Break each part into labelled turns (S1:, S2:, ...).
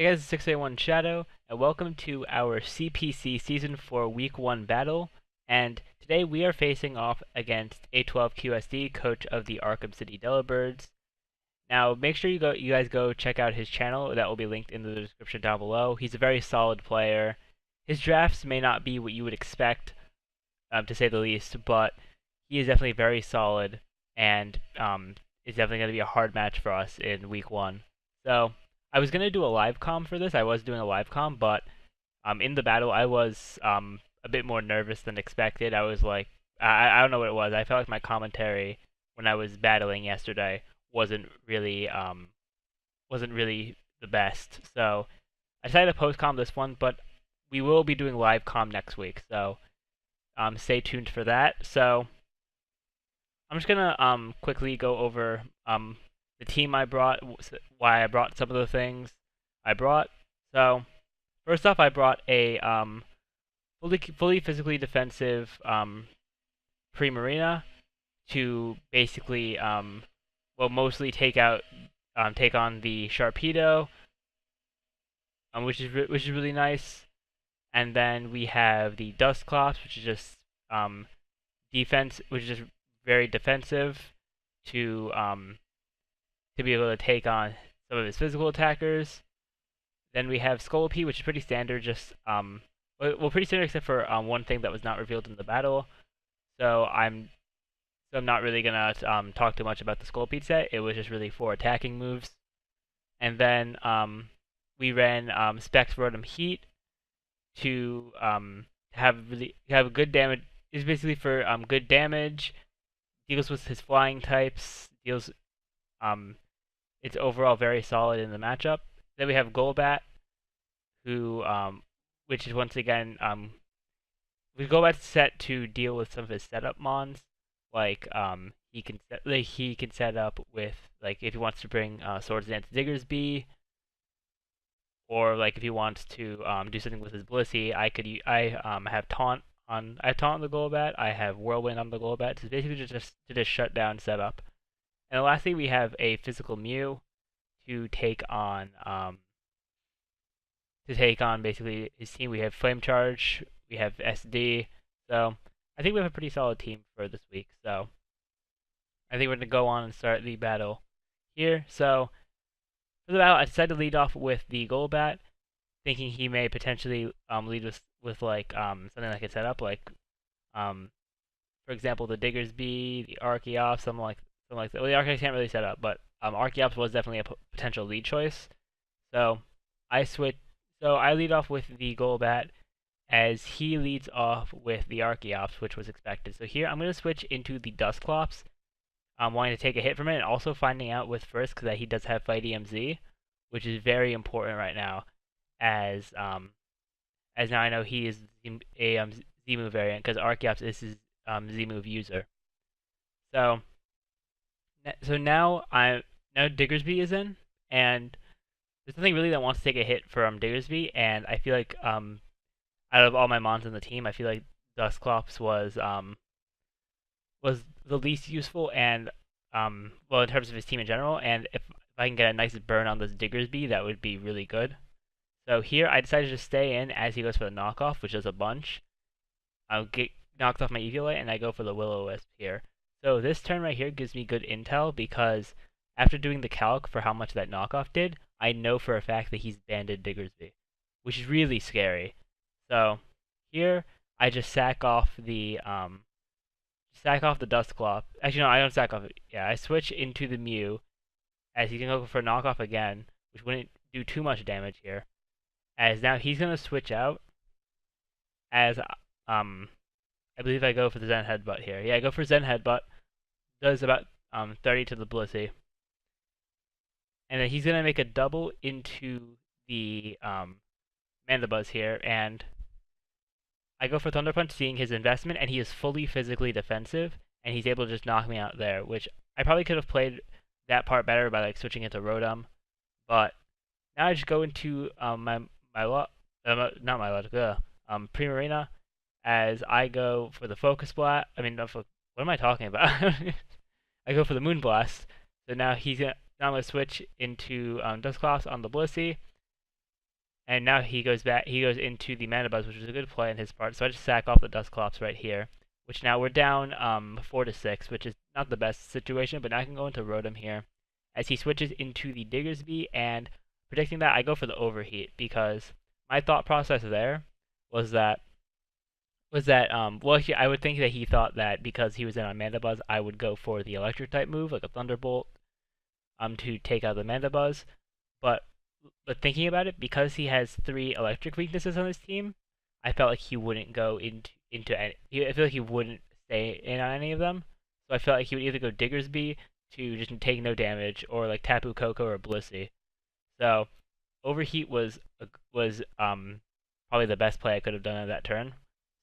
S1: Hey guys, it's 681 Shadow, and welcome to our CPC Season 4 Week 1 battle. And today we are facing off against A12 QSD, coach of the Arkham City Delibirds. Now, make sure you guys go check out his channel. That will be linked in the description down below. He's a very solid player. His drafts may not be what you would expect, to say the least, but he is definitely very solid, and is definitely going to be a hard match for us in Week 1. So, I was going to do a live comm for this. I was doing a live comm, but in the battle, I was a bit more nervous than expected. I was like, I don't know what it was. I felt like my commentary when I was battling yesterday wasn't really the best. So I decided to post comm this one, but we will be doing live comm next week. So stay tuned for that. So I'm just gonna quickly go over the team I brought, why I brought some of the things I brought. So first off, I brought a fully physically defensive Primarina to basically mostly take on the Sharpedo, which is really nice. And then we have the Dusclops, which is just which is just very defensive to be able to take on some of his physical attackers. Then we have Scolopy, which is pretty standard, just pretty standard except for one thing that was not revealed in the battle. So I'm not really gonna talk too much about the Scolopy set. It was just really for attacking moves. And then we ran Specs Rotom Heat to have a good damage. It's basically for good damage. Deals with his flying types. It's overall very solid in the matchup. Then we have Golbat, who which is once again with Golbat's set to deal with some of his setup mons. Like he can set up with, like, if he wants to bring Swords Dance Diggersby, or like if he wants to do something with his Blissey. I have Taunt on the Golbat. I have Whirlwind on the Golbat. So basically just shut down setup. And then lastly, we have a physical Mew to take on basically his team. We have Flame Charge, we have SD. So I think we have a pretty solid team for this week. So I think we're gonna go on and start the battle here. So for the battle, I decided to lead off with the Golbat, thinking he may potentially lead with like something I could set up, like for example the Diggersby, the Archeops, something like that. Well, the Archeops can't really set up, but Archeops was definitely a potential lead choice. So I lead off with the Golbat, as he leads off with the Archeops, which was expected. So here I'm going to switch into the Dusclops, wanting to take a hit from it, and also finding out with Frisk that he does have Fight EMZ, which is very important right now, as now I know he is a Z-move variant, because Archeops is his Z-move user. So now Diggersby is in, and there's nothing really that wants to take a hit from Diggersby, and I feel like out of all my mons in the team, I feel like Dusclops was the least useful, and in terms of his team in general. And if I can get a nice burn on this Diggersby, that would be really good. So here I decided to stay in as he goes for the knockoff, which is a bunch. I'll get knocked off my Eviolite, and I go for the Will-O-Wisp here. So this turn right here gives me good intel, because after doing the calc for how much that knockoff did, I know for a fact that he's banded Diggersby, which is really scary. So here I just sack off the Dusclops. Actually, no, I don't sack off it. Yeah, I switch into the Mew, as he can go for knockoff again, which wouldn't do too much damage here. As now he's gonna switch out, as I believe I go for the Zen Headbutt here. Yeah, I go for Zen Headbutt. Does about 30 to the Blissey. And then he's gonna make a double into the Mandibuzz here, and I go for Thunder Punch, seeing his investment, and he is fully physically defensive, and he's able to just knock me out there, which I probably could have played that part better by like switching into Rotom. But now I just go into Primarina, as I go for the Focus Blast. What am I talking about? I go for the Moonblast. So now I'm gonna switch into Dusclops on the Blissey, And now he goes back. He goes into the Mana Buzz, which was a good play on his part. So I just sack off the Dusclops right here, which now we're down 4-6, which is not the best situation. But now I can go into Rotom here, as he switches into the Diggersby, and predicting that I go for the Overheat because my thought process there was that I would think that he thought that because he was in on Mana Buzz, I would go for the Electric type move like a Thunderbolt to take out the Mana Buzz, but thinking about it, because he has 3 electric weaknesses on his team, I felt like he wouldn't go into any. I feel like he wouldn't stay in on any of them. So I felt like he would either go Diggersby to just take no damage, or like Tapu Koko or Blissey. So Overheat was probably the best play I could have done on that turn.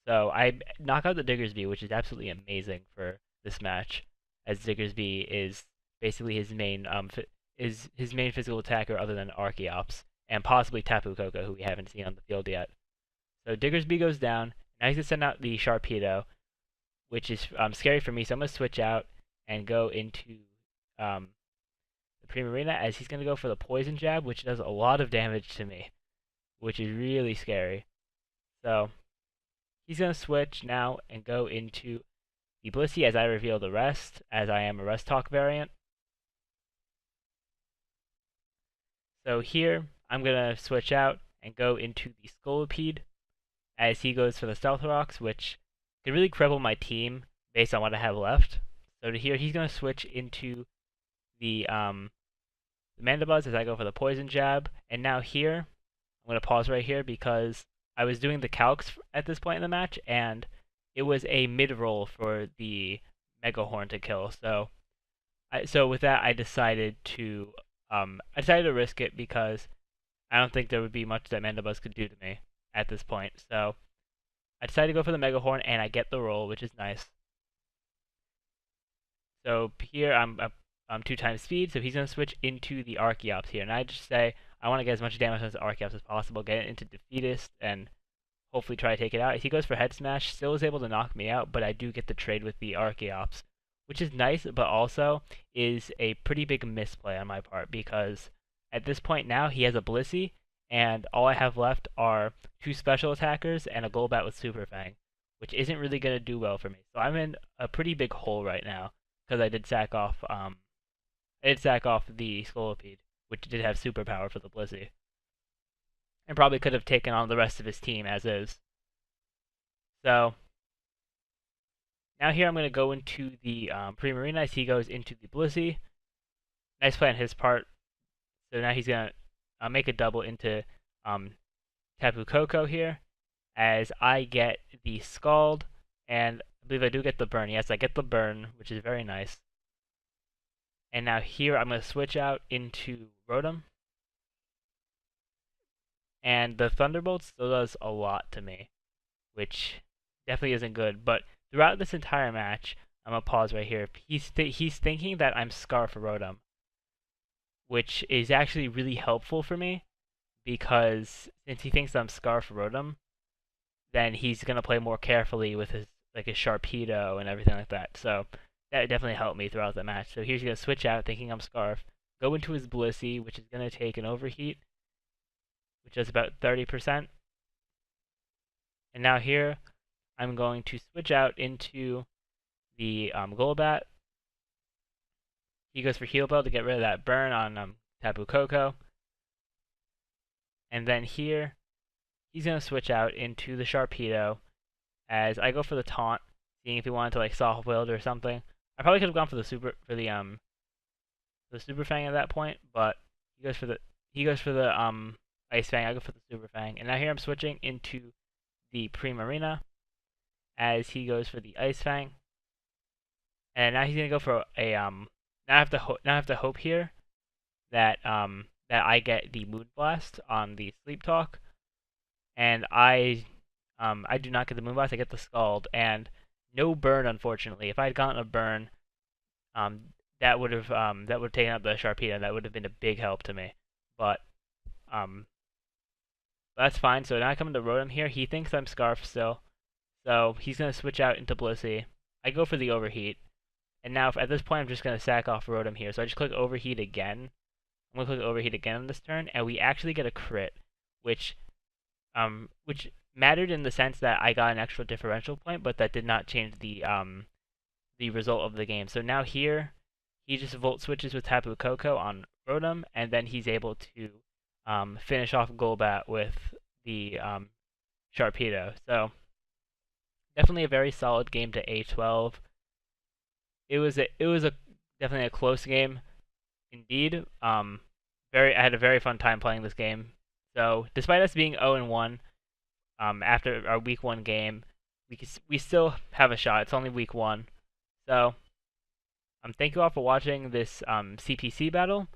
S1: So I knock out the Diggersby, which is absolutely amazing for this match, as Diggersby is basically his main is his main physical attacker other than Archeops, and possibly Tapu Koko, who we haven't seen on the field yet. So Diggersby goes down. Now he's going to send out the Sharpedo, which is scary for me, so I'm going to switch out and go into the Primarina, as he's going to go for the Poison Jab, which does a lot of damage to me, which is really scary. So he's going to switch now and go into the Blissey as I reveal the rest, as I am a Rest Talk variant. So here, I'm going to switch out and go into the Scolipede, as he goes for the Stealth Rocks, which can really cripple my team based on what I have left. So to here, he's going to switch into the Mandibuzz as I go for the Poison Jab. And now here, I'm going to pause right here because I was doing the calcs at this point in the match, and it was a mid-roll for the Mega Horn to kill. So with that, I decided to risk it because I don't think there would be much that Mandibuzz could do to me at this point. So I decided to go for the Mega Horn, and I get the roll, which is nice. So here I'm 2 times speed, so he's going to switch into the Archeops here. And I just say I want to get as much damage on the Archeops as possible, get it into Defeatist, and hopefully try to take it out. If he goes for Head Smash, still is able to knock me out, but I do get the trade with the Archeops, which is nice, but also is a pretty big misplay on my part, because at this point now he has a Blissey, and all I have left are 2 special attackers and a Golbat with Super Fang, which isn't really going to do well for me. So I'm in a pretty big hole right now, because I did sack off the Scolipede, which did have superpower for the Blissey, and probably could have taken on the rest of his team as is. So now here I'm going to go into the Primarina as he goes into the Blissey. Nice play on his part. So now he's going to make a double into Tapu Koko here, as I get the Scald, and I believe I do get the burn. Yes, I get the burn, which is very nice. And now here I'm going to switch out into Rotom. And the Thunderbolt still does a lot to me, which definitely isn't good. But throughout this entire match, I'm going to pause right here. He's thinking that I'm Scarf Rotom, which is actually really helpful for me, because since he thinks I'm Scarf Rotom, then he's going to play more carefully with his Sharpedo and everything like that. So that definitely helped me throughout the match. So here's going to switch out thinking I'm Scarf, go into his Blissey, which is going to take an Overheat, which is about 30%. And now here, I'm going to switch out into the Golbat. He goes for Heal Bell to get rid of that burn on Tapu Koko. And then here, he's going to switch out into the Sharpedo, as I go for the Taunt, seeing if he wanted to Soft Willed or something. I probably could have gone for the Super Fang at that point, but he goes for the Ice Fang. I go for the Super Fang. And now here I'm switching into the Primarina, as he goes for the Ice Fang. And now he's gonna go for a now I have to hope here that that I get the Moon Blast on the Sleep Talk, and I do not get the Moon Blast. I get the Scald, and no burn, unfortunately. If I had gotten a burn, that would have taken out the Sharpedo. That would have been a big help to me. But that's fine. So now I come into Rotom here. He thinks I'm Scarf still, so he's gonna switch out into Blissey. I go for the Overheat, and now at this point I'm just gonna sack off Rotom here. So I just click Overheat again. I'm gonna click Overheat again on this turn, and we actually get a crit which mattered in the sense that I got an extra differential point, but that did not change the result of the game. So now here, he just volt switches with Tapu Koko on Rotom, and then he's able to finish off Golbat with the Sharpedo. So definitely a very solid game to A12. It was a definitely a close game indeed. I had a very fun time playing this game. So despite us being 0-1 after our week 1 game, we still have a shot. It's only week 1. So thank you all for watching this CPC battle.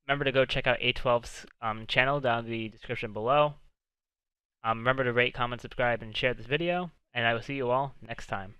S1: Remember to go check out A12's channel down in the description below. Remember to rate, comment, subscribe, and share this video, and I will see you all next time.